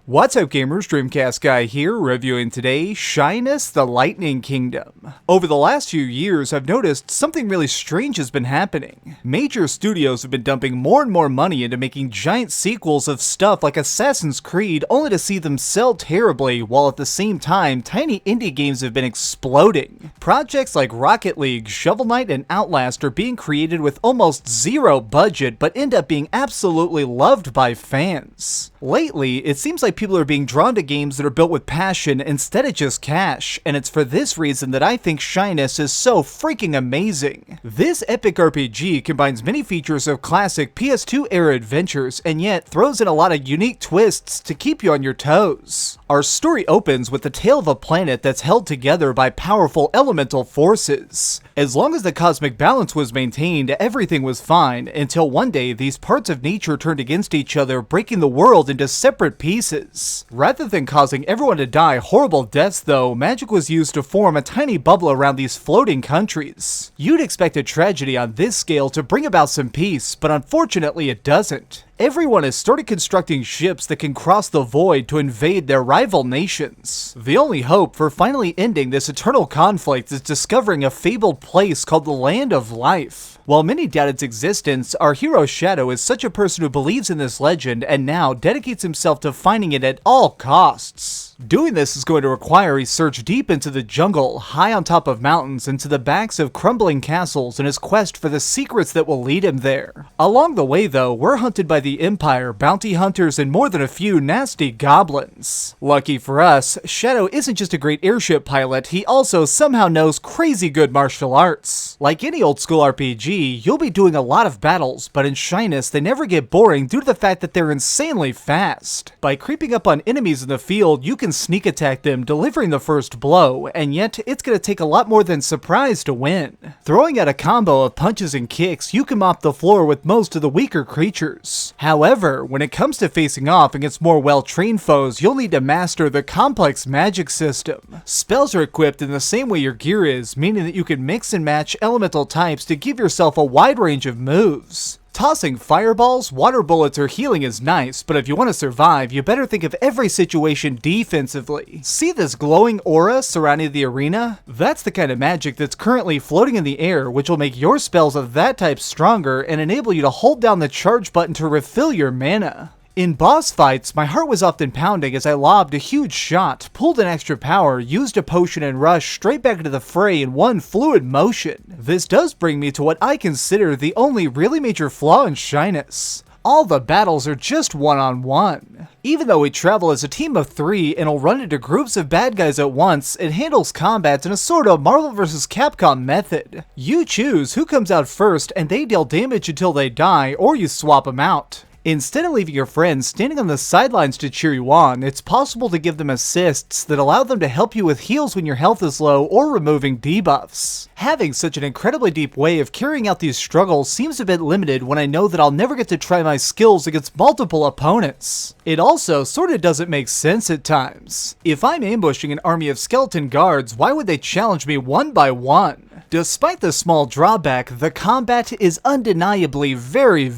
What's up gamers, DreamcastGuy here, reviewing today Shyness the Lightning Kingdom. Over the last few years, I've noticed something really strange has been happening. Major studios have been dumping more and more money into making giant sequels of stuff like Assassin's Creed only to see them sell terribly, while at the same time, tiny indie games have been exploding. Projects like Rocket League, Shovel Knight, and Outlast are being created with almost zero budget, but end up being absolutely loved by fans. Lately, it seems like people are being drawn to games that are built with passion instead of just cash, and it's for this reason that I think Shyness is so freaking amazing. This epic RPG combines many features of classic PS2 era adventures, and yet throws in a lot of unique twists to keep you on your toes. Our story opens with the tale of a planet that's held together by powerful elemental forces. As long as the cosmic balance was maintained, everything was fine, until one day these parts of nature turned against each other, breaking the world into separate pieces. Rather than causing everyone to die horrible deaths though, magic was used to form a tiny bubble around these floating countries. You'd expect a tragedy on this scale to bring about some peace, but unfortunately it doesn't. Everyone has started constructing ships that can cross the void to invade their rival nations. The only hope for finally ending this eternal conflict is discovering a fabled place called the Land of Life. While many doubt its existence, our hero Shadow is such a person who believes in this legend and now dedicates himself to finding it at all costs. Doing this is going to require he search deep into the jungle, high on top of mountains, into the backs of crumbling castles in his quest for the secrets that will lead him there. Along the way though, we're hunted by the Empire, bounty hunters, and more than a few nasty goblins. Lucky for us, Shadow isn't just a great airship pilot, he also somehow knows crazy good martial arts. Like any old school RPG, you'll be doing a lot of battles, but in Shyness they never get boring due to the fact that they're insanely fast. By creeping up on enemies in the field, you can sneak attack them, delivering the first blow, and yet it's gonna take a lot more than surprise to win. Throwing out a combo of punches and kicks, you can mop the floor with most of the weaker creatures. However, when it comes to facing off against more well-trained foes, you'll need to master the complex magic system. Spells are equipped in the same way your gear is, meaning that you can mix and match elemental types to give yourself a wide range of moves. Tossing fireballs, water bullets, or healing is nice, but if you want to survive, you better think of every situation defensively. See this glowing aura surrounding the arena? That's the kind of magic that's currently floating in the air, which will make your spells of that type stronger and enable you to hold down the charge button to refill your mana. In boss fights, my heart was often pounding as I lobbed a huge shot, pulled an extra power, used a potion, and rushed straight back into the fray in one fluid motion. This does bring me to what I consider the only really major flaw in Shyness. All the battles are just one-on-one. Even though we travel as a team of 3 and will run into groups of bad guys at once, it handles combats in a sort of Marvel vs. Capcom method. You choose who comes out first and they deal damage until they die, or you swap them out. Instead of leaving your friends standing on the sidelines to cheer you on, it's possible to give them assists that allow them to help you with heals when your health is low or removing debuffs. Having such an incredibly deep way of carrying out these struggles seems a bit limited when I know that I'll never get to try my skills against multiple opponents. It also sorta doesn't make sense at times. If I'm ambushing an army of skeleton guards, why would they challenge me one by one? Despite the small drawback, the combat is undeniably very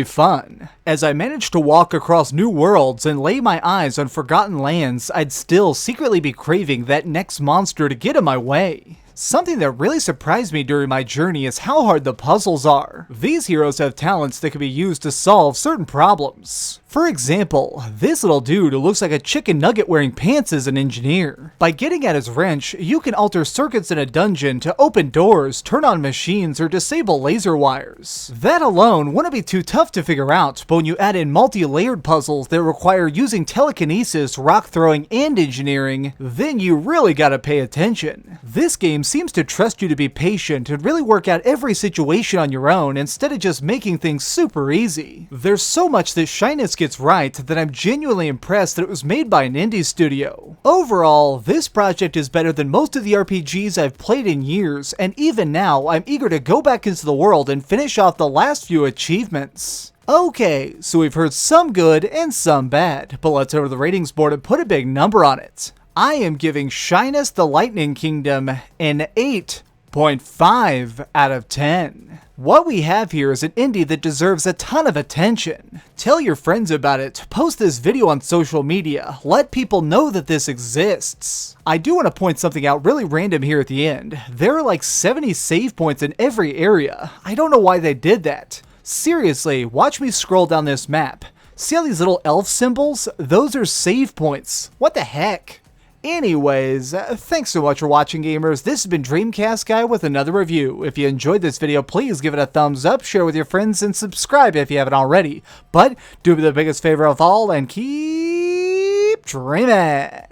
fun. As I managed to walk across new worlds and lay my eyes on forgotten lands, I'd still secretly be craving that next monster to get in my way. Something that really surprised me during my journey is how hard the puzzles are. These heroes have talents that can be used to solve certain problems. For example, this little dude who looks like a chicken nugget wearing pants is an engineer. By getting at his wrench, you can alter circuits in a dungeon to open doors, turn on machines, or disable laser wires. That alone wouldn't be too tough to figure out, but when you add in multi-layered puzzles that require using telekinesis, rock throwing, and engineering, then you really gotta pay attention. This game seems to trust you to be patient and really work out every situation on your own instead of just making things super easy. There's so much that Shyness gets right that I'm genuinely impressed that it was made by an indie studio. Overall, this project is better than most of the RPGs I've played in years, and even now I'm eager to go back into the world and finish off the last few achievements. Okay, so we've heard some good and some bad, but let's go to the ratings board and put a big number on it. I am giving Shyness the Lightning Kingdom an 8.5 out of 10. What we have here is an indie that deserves a ton of attention. Tell your friends about it, post this video on social media, let people know that this exists. I do want to point something out really random here at the end. There are like 70 save points in every area. I don't know why they did that. Seriously, watch me scroll down this map. See all these little elf symbols? Those are save points. What the heck? Anyways, thanks so much for watching, gamers. This has been DreamcastGuy with another review. If you enjoyed this video, please give it a thumbs up, share with your friends, and subscribe if you haven't already. But do me the biggest favor of all and keep dreaming.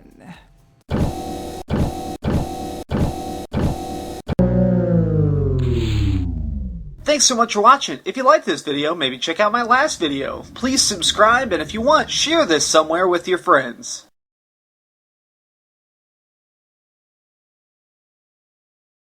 Thanks so much for watching. If you liked this video, maybe check out my last video. Please subscribe, and if you want, share this somewhere with your friends.